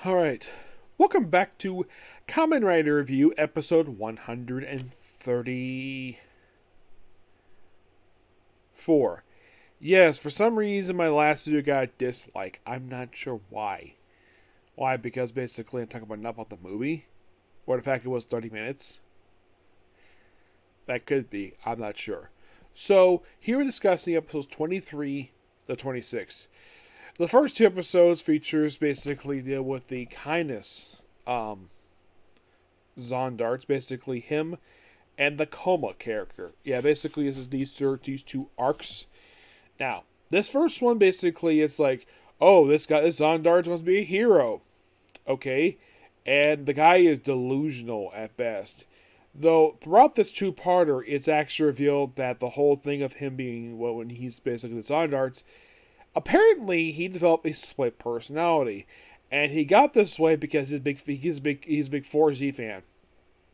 Alright, welcome back to Kamen Rider Review, episode 134. Yes, for some reason my last video got a dislike. I'm not sure why. Why? Because basically I'm talking about not about the movie? Or the fact it was 30 minutes? That could be. I'm not sure. So, here we're discussing episodes 23 to 26. The first two episodes features basically deal with the kindness Zondarts, basically him and the Coma character. Yeah, basically this is these two arcs. Now, this first one basically it's like, oh, this Zondart's wants to be a hero. Okay? And the guy is delusional at best. Though throughout this two-parter, it's actually revealed that the whole thing of him being when he's basically the Zondarts, apparently, he developed a split personality, and he got this way because he's a big Fourze fan.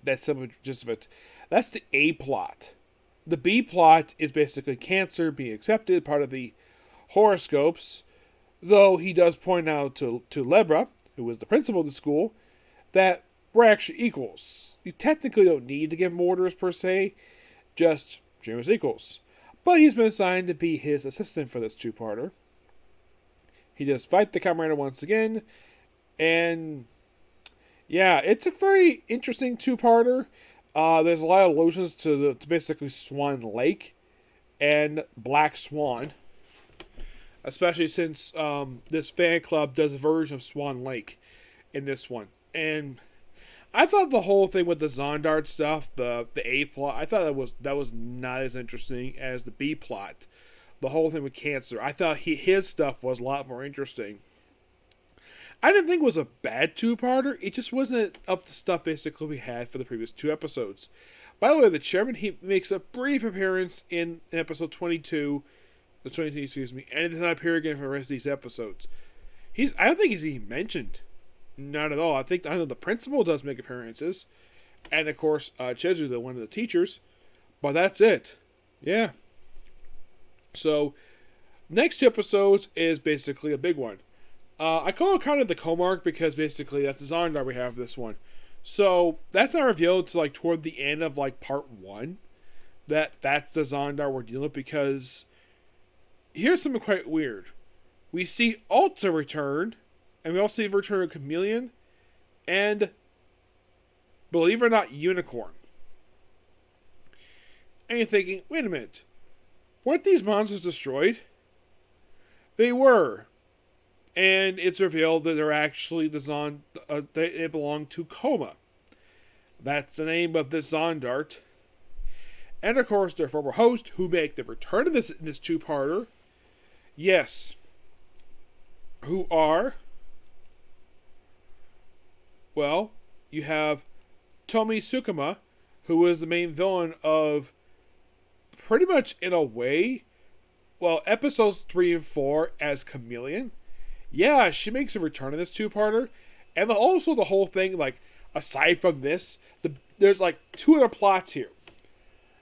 That's some just of it. That's the A plot. The B plot is basically Cancer being accepted, part of the horoscopes. Though he does point out to Lebra, who was the principal of the school, that we're actually equals. You technically don't need to give him orders per se, just treat him as equals. But he's been assigned to be his assistant for this two-parter. He does fight the Kamen Rider once again. And yeah, it's a very interesting two-parter. There's a lot of allusions to basically Swan Lake and Black Swan. Especially since this fan club does a version of Swan Lake in this one. And I thought the whole thing with the Zondart stuff, the A plot, I thought that was not as interesting as the B plot. The whole thing with Cancer. I thought his stuff was a lot more interesting. I didn't think it was a bad two-parter. It just wasn't up to stuff basically we had for the previous two episodes. By the way, the chairman, he makes a brief appearance in episode 22. The 22, excuse me. And it does not appear again for the rest of these episodes. I don't think he's even mentioned. Not at all. I know the principal does make appearances. And of course, Chezu, one of the teachers. But that's it. Yeah. So, next two episodes is basically a big one. I call it kind of the Coma arc because basically that's the Zondar we have for this one. So, that's not revealed to toward the end of part 1. That's the Zondar we're dealing with because here's something quite weird. We see Alta return, and we also see the return of Chameleon, and believe it or not, Unicorn. And you're thinking, wait a minute. Weren't these monsters destroyed? They were. And it's revealed that they're actually they belong to Coma. That's the name of this Zondart. And of course, their former host, who make the return of this two-parter. Yes. Who are... Well, you have Tomi Tsukuma, who was the main villain of... pretty much in a way, episodes 3 and 4 as Chameleon. Yeah, she makes a return in this two-parter. And also the whole thing, aside from this, there's two other plots here.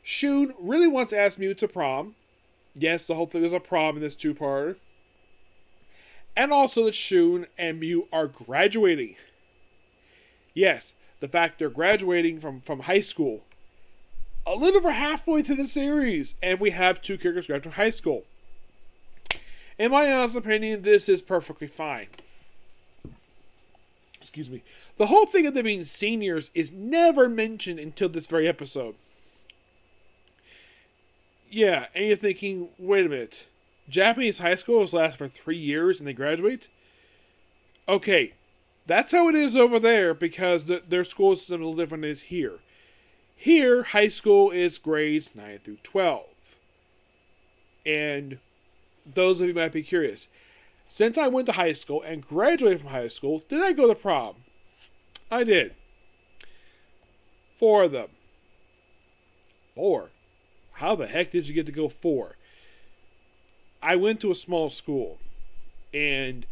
Shun really wants to ask Mew to prom. Yes, the whole thing is a prom in this two-parter. And also that Shun and Mew are graduating. Yes, the fact they're graduating from high school. A little over halfway through the series, and we have two characters graduating from high school. In my honest opinion, this is perfectly fine. Excuse me. The whole thing of them being seniors is never mentioned until this very episode. Yeah, and you're thinking, wait a minute. Japanese high schools last for 3 years and they graduate? Okay, that's how it is over there because their school system is a little different than it is here. Here, high school is grades 9 through 12. And those of you might be curious. Since I went to high school and graduated from high school, did I go to prom? I did. 4 of them. 4? How the heck did you get to go 4? I went to a small school. And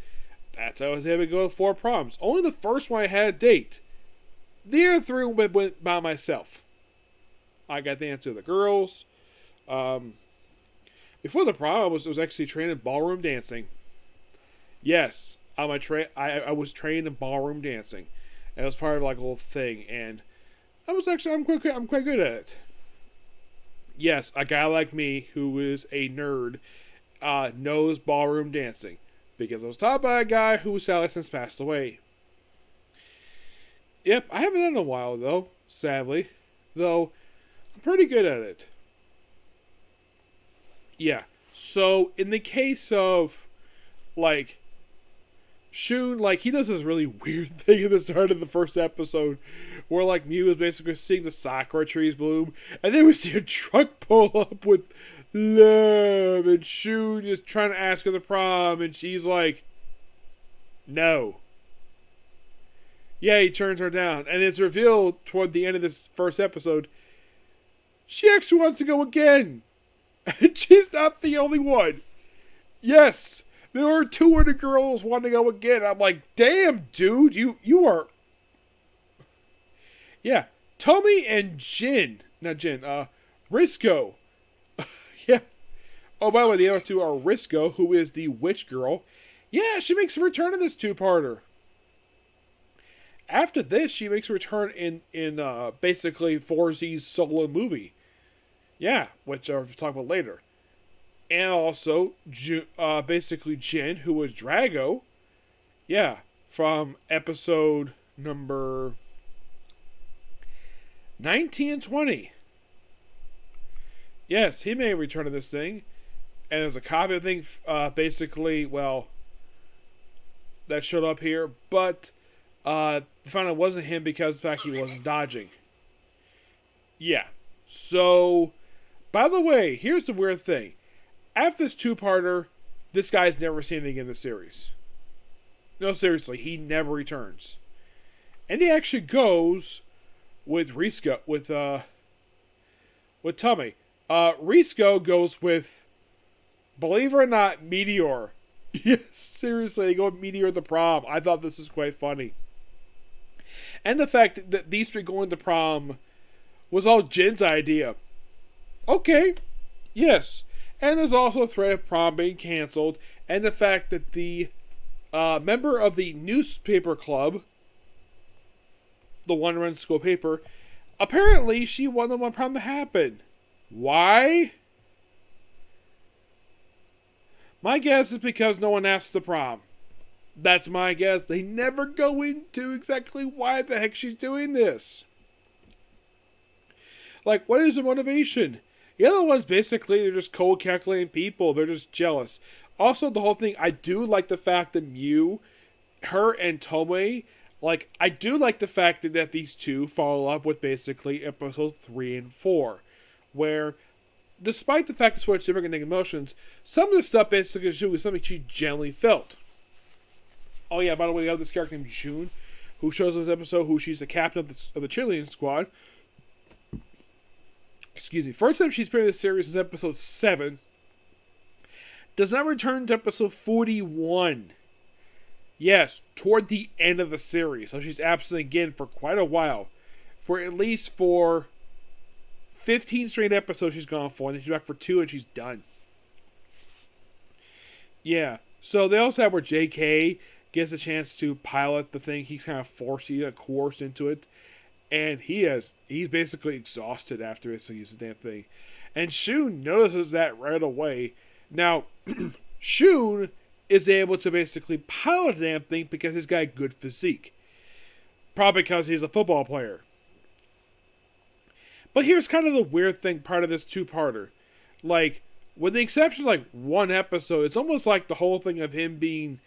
that's how I was able to go to 4 proms. Only the first one I had a date. The other 3 went by myself. I got the answer to the girls. Before the prom, I was actually trained in ballroom dancing. Yes, I was trained in ballroom dancing. And it was part of like a little thing, and I'm quite good at it. Yes, a guy like me who is a nerd knows ballroom dancing because I was taught by a guy who sadly since passed away. Yep, I haven't done it in a while though, sadly. Though, I'm pretty good at it. Yeah, so in the case of, like, Shun, like, he does this really weird thing at the start of the first episode where, like, Mew is basically seeing the sakura trees bloom, and then we see a truck pull up with love, and Shun is trying to ask her to prom, and she's like, no. Yeah, he turns her down, and it's revealed toward the end of this first episode, she actually wants to go again, and she's not the only one. Yes, there are two other girls wanting to go again. I'm like, damn, dude, you are... Yeah, Tommy and Risco. Yeah. Oh, by the way, the other two are Risco, who is the witch girl. Yeah, she makes a return in this two-parter. After this, she makes a return in basically Fourze's solo movie. Yeah, which I'll talk about later. And also, basically Jin, who was Drago. Yeah, from episode number 19 and 20. Yes, he made a return to this thing. And there's a copy of the thing, basically, well, that showed up here. But, found it wasn't him because of the fact he wasn't dodging. Yeah. So, by the way, here's the weird thing. After this two-parter, this guy's never seen anything in the series. No, seriously, he never returns. And he actually goes with Risco, with Tommy. Risco goes with, believe it or not, Meteor. Yes, seriously, they go with Meteor to prom. I thought this was quite funny. And the fact that these three going to prom was all Jin's idea. Okay, yes. And there's also a threat of prom being canceled, and the fact that the member of the newspaper club, the one who runs school paper, apparently she wanted one prom to happen. Why? My guess is because no one asked the prom. That's my guess. They never go into exactly why the heck she's doing this. Like, what is her motivation? The other ones, basically, they're just cold calculating people. They're just jealous. Also, the whole thing, I do like the fact that Mew, her and Tomoe, like, I do like the fact that these two follow up with basically episode 3 and 4. Where, despite the fact that Switch different emotions, some of the stuff basically was something she genuinely felt. Oh yeah, by the way, we have this character named June, who shows in this episode who she's the captain of the cheerleading squad. Excuse me. First time she's appeared in this series is episode 7. Does not return to episode 41. Yes, toward the end of the series. So she's absent again for quite a while. For at least 15 straight episodes she's gone for. And then she's back for 2 and she's done. Yeah. So they also have where JK gets a chance to pilot the thing. He's kind of coerced into it. And he's basically exhausted after this use the damn thing. And Shun notices that right away. Now, Shun is able to basically pilot the damn thing because he's got a good physique. Probably because he's a football player. But here's kind of the weird thing, part of this two-parter. Like, with the exception of like one episode, it's almost like the whole thing of him being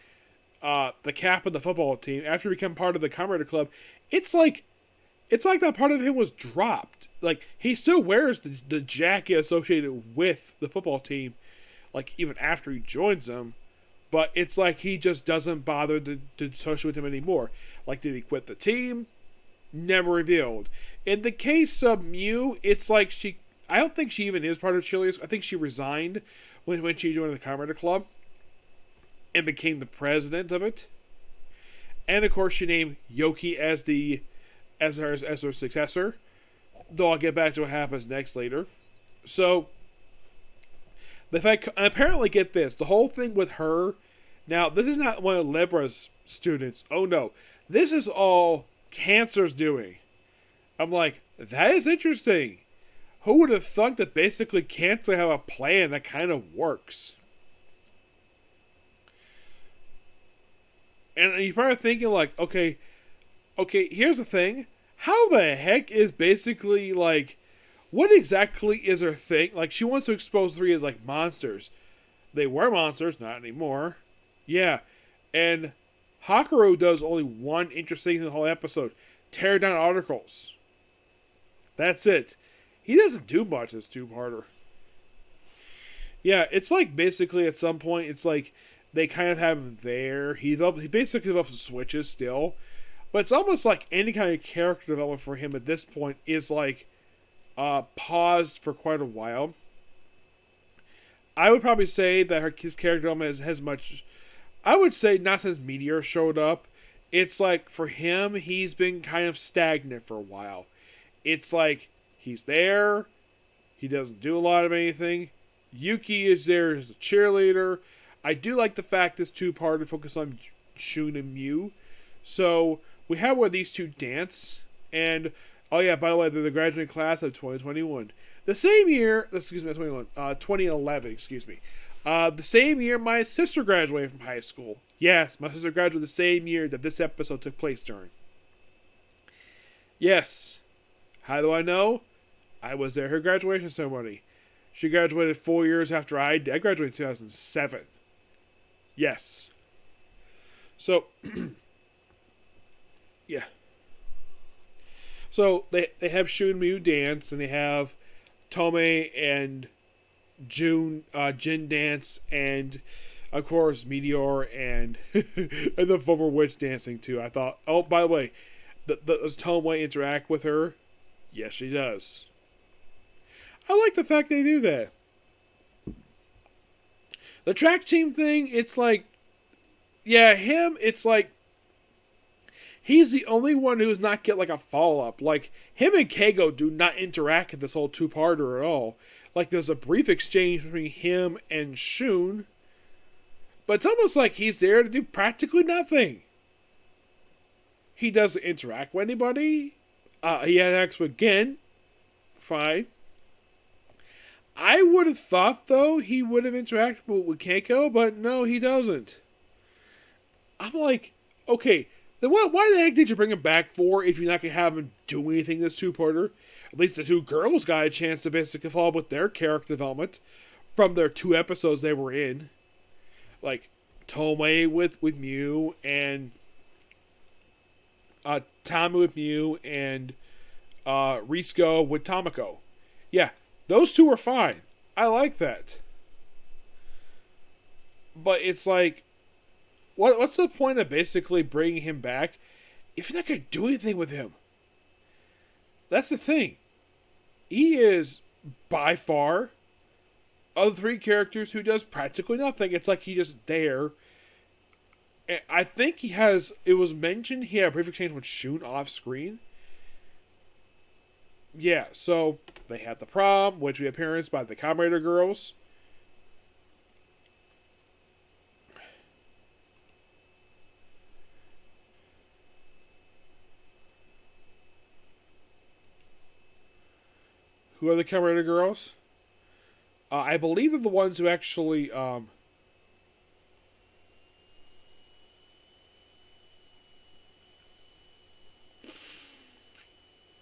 the cap of the football team after he became part of the Kamen Club. It's like that part of him was dropped. Like, he still wears the jacket associated with the football team, like, even after he joins them. But it's like he just doesn't bother to associate with him anymore. Like, did he quit the team? Never revealed. In the case of Mew, it's like I don't think she even is part of Cheerleaders. I think she resigned when she joined the Kamen Club and became the president of it. And, of course, she named Yoki as her successor, though I'll get back to what happens next later. So, the fact, apparently, get this, the whole thing with her Now, this is not one of Libra's students. Oh no. This is all Cancer's doing. I'm like, that is interesting. Who would have thought that basically Cancer have a plan that kind of works? And you're probably thinking like, okay, here's the thing. How the heck is basically like, what exactly is her thing? Like, she wants to expose three as like monsters. They were monsters, not anymore. Yeah. And Hakaru does only one interesting thing in the whole episode. Tear down articles. That's it. He doesn't do much as two-parter. Yeah, it's like basically at some point, it's like they kind of have him there. He basically develops switches still. But it's almost like any kind of character development for him at this point is like paused for quite a while. I would probably say that his character development has much... I would say not since Meteor showed up. It's like for him, he's been kind of stagnant for a while. It's like he's there. He doesn't do a lot of anything. Yuki is there as a cheerleader. I do like the fact this two-parter focus on Shun and Mew. So we have where these two dance. And, oh yeah, by the way, they're the graduating class of 2021. The same year, 2011, excuse me. The same year my sister graduated from high school. Yes, my sister graduated the same year that this episode took place during. Yes. How do I know? I was there at her graduation ceremony. She graduated 4 years after I did. I graduated in 2007. Yes. So, yeah. So, they have Shun Mew dance, and they have Tome and Jin dance, and of course Meteor and and the former witch dancing too. I thought, oh, by the way, does Tome interact with her? Yes, she does. I like the fact they do that. The track team thing, it's like, yeah, him, it's like, he's the only one who's not get like a follow-up. Like, him and Keigo do not interact in this whole two-parter at all. Like, there's a brief exchange between him and Shun, but it's almost like he's there to do practically nothing. He doesn't interact with anybody. He interacts with Gen. Fine. I would have thought, though, he would have interacted with Keiko, but no, he doesn't. I'm like, okay, then why the heck did you bring him back for if you're not going to have him do anything this two-parter? At least the two girls got a chance to basically follow up with their character development from their 2 episodes they were in. Like, Tome with Mew, and Tommy with Mew, and Risco with Tomoko. Yeah, those two were fine. I like that. But it's like, what's the point of basically bringing him back if you're not going to do anything with him? That's the thing. He is, by far, of the 3 characters who does practically nothing. It's like he just there. And I think he has, it was mentioned he had a brief exchange with Shun off screen. Yeah, so they had the prom, which we appearance by the Kamen girls. Who are the Kamen girls? I believe they're the ones who actually I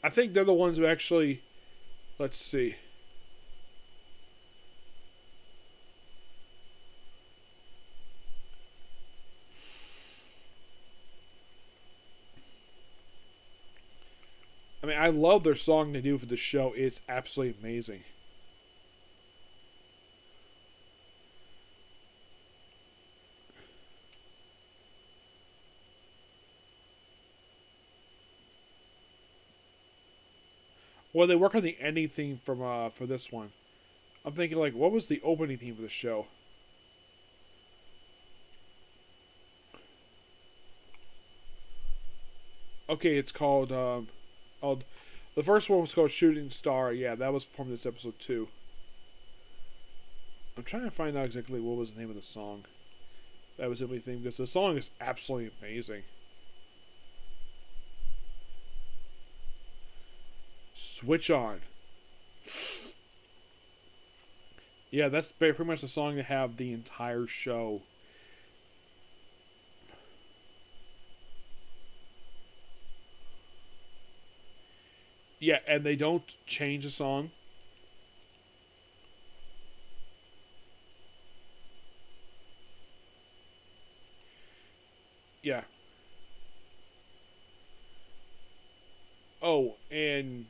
think they're the ones who actually, let's see. I mean, I love their song they do for the show. It's absolutely amazing. Well, they work on the ending theme from for this one. I'm thinking, like, what was the opening theme for the show? Okay, it's called the first one was called Shooting Star. Yeah, that was from this episode too. I'm trying to find out exactly what was the name of the song. that was the only thing because the song is absolutely amazing. Switch On. Yeah, that's pretty much the song to have the entire show. Yeah, and they don't change the song. Yeah. Oh, and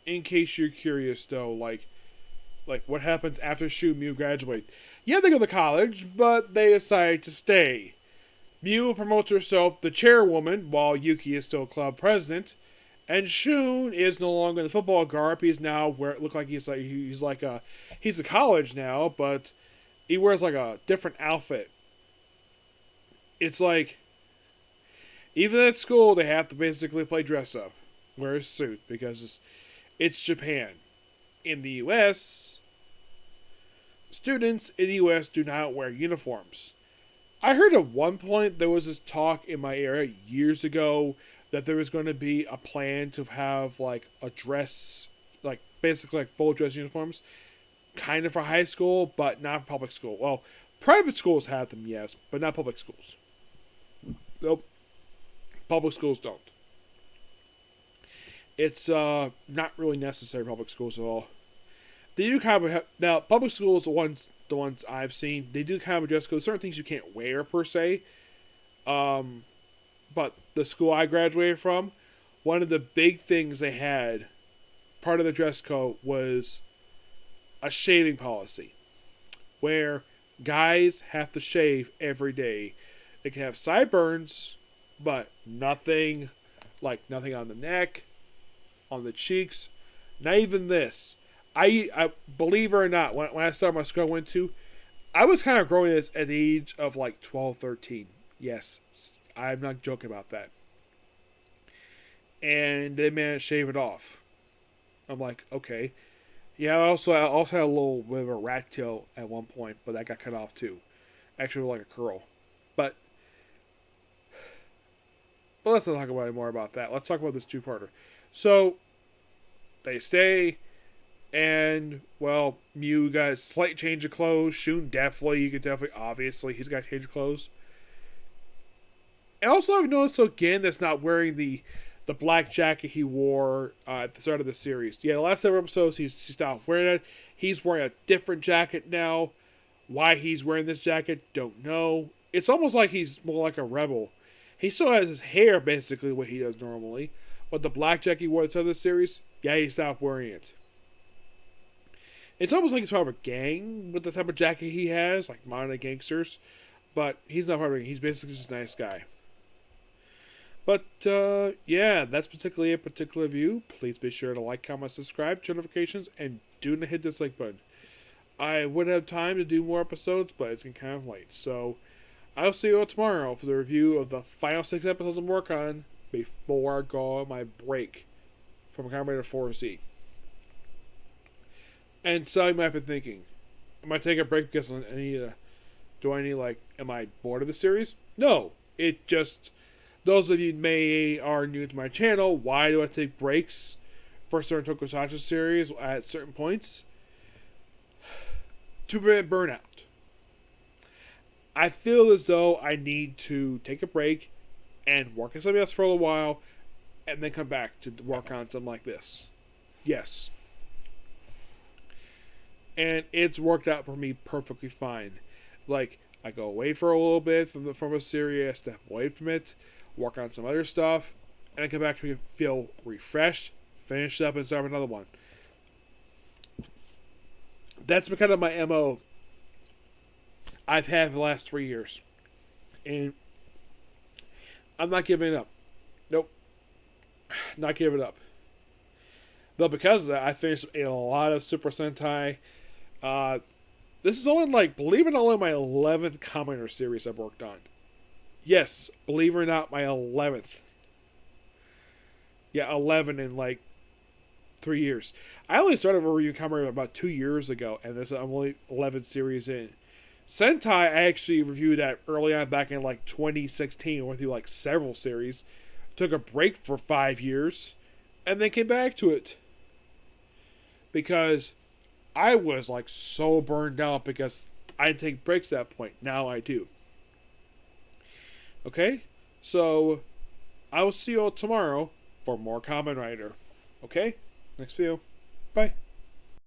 in case you're curious though, like what happens after Shu and Mew graduate? Yeah, they go to college, but they decide to stay. Mew promotes herself the chairwoman while Yuki is still club president, and Shun is no longer the football garb. He's now where it looked like he's a college now, but he wears like a different outfit. It's like even at school they have to basically play dress up, wear a suit because it's Japan. In the U.S., students in the U.S. do not wear uniforms. I heard at one point there was this talk in my area years ago that there was going to be a plan to have like a dress, like basically like full dress uniforms, kind of for high school, but not for public school. Well, private schools have them, yes, but not public schools. Nope, public schools don't. It's not really necessary for public schools at all. They do kind of have, now public schools, the ones I've seen, they do kind of dress code. Certain things you can't wear per se. But the school I graduated from, one of the big things they had, part of the dress code was a shaving policy, where guys have to shave every day. They can have sideburns, but nothing on the neck, on the cheeks, not even this. I believe it or not, when I started my school I went to, I was kind of growing this at the age of like 12, 13. Yes, I'm not joking about that. And they managed to shave it off. I'm like, okay. Yeah, I also had a little bit of a rat tail at one point, but that got cut off too. Actually, like a curl. But let's not talk about any more about that. Let's talk about this two-parter. So they stay. And, well, Mew got a slight change of clothes. Shun obviously, he's got to change of clothes. And also, I've noticed, so again, that's not wearing the black jacket he wore at the start of the series. Yeah, the last several episodes, he stopped wearing it. He's wearing a different jacket now. Why he's wearing this jacket, don't know. It's almost like he's more like a rebel. He still has his hair, basically, what he does normally. But the black jacket he wore at the start of the series, yeah, he stopped wearing it. It's almost like he's part of a gang with the type of jacket he has, like modern gangsters. But he's not part of a gang. He's basically just a nice guy. But, yeah, that's particularly a particular view. Please be sure to like, comment, subscribe, turn notifications, and do not hit the dislike button. I would have time to do more episodes, but it's getting kind of late. So, I'll see you all tomorrow for the review of the final 6 episodes I'm working on before I go on my break from Kamen Fourze. And so you might be thinking, am I taking a break because am I bored of the series? No. It just, those of you are new to my channel, why do I take breaks for certain tokusatsu series at certain points? To prevent burnout. I feel as though I need to take a break and work on something else for a little while, and then come back to work on something like this. Yes. And it's worked out for me perfectly fine. Like, I go away for a little bit from a series, step away from it, work on some other stuff, and I come back and feel refreshed, finish up, and start another one. That's been kind of my MO I've had for the last 3 years. And I'm not giving it up. Nope. Not giving it up. Though because of that, I finished a lot of Super Sentai. This is only believe it or not, my 11th Kamen series I've worked on. Yes, believe it or not, my 11th. Yeah, 11 in 3 years. I only started reviewing Kamen about 2 years ago, and I'm only 11 series in. Sentai, I actually reviewed that early on back in like 2016. Went through like several series. Took a break for 5 years. And then came back to it. Because I was like so burned out because I didn't take breaks at that point. Now I do. Okay? So, I will see you all tomorrow for more Kamen Rider. Okay? Next video. Bye.